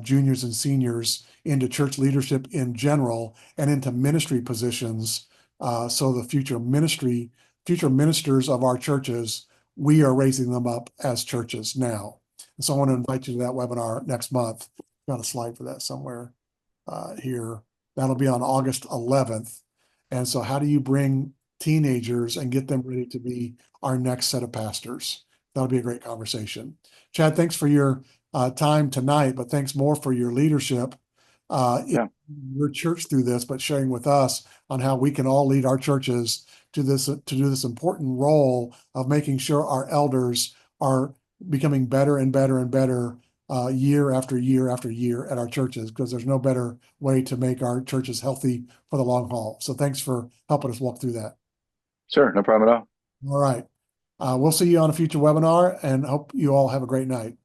juniors and seniors into church leadership in general and into ministry positions. So the future ministers of our churches, we are raising them up as churches now. And so I want to invite you to that webinar next month. Got a slide for that somewhere here. That'll be on August 11th. And so how do you bring teenagers and get them ready to be our next set of pastors? That'll be a great conversation. Chad, thanks for your time tonight, but thanks more for your leadership in your church through this, but sharing with us on how we can all lead our churches to do this important role of making sure our elders are becoming better and better and better year after year after year at our churches, because there's no better way to make our churches healthy for the long haul. So thanks for helping us walk through that. Sure, no problem at all. All right. We'll see you on a future webinar and hope you all have a great night.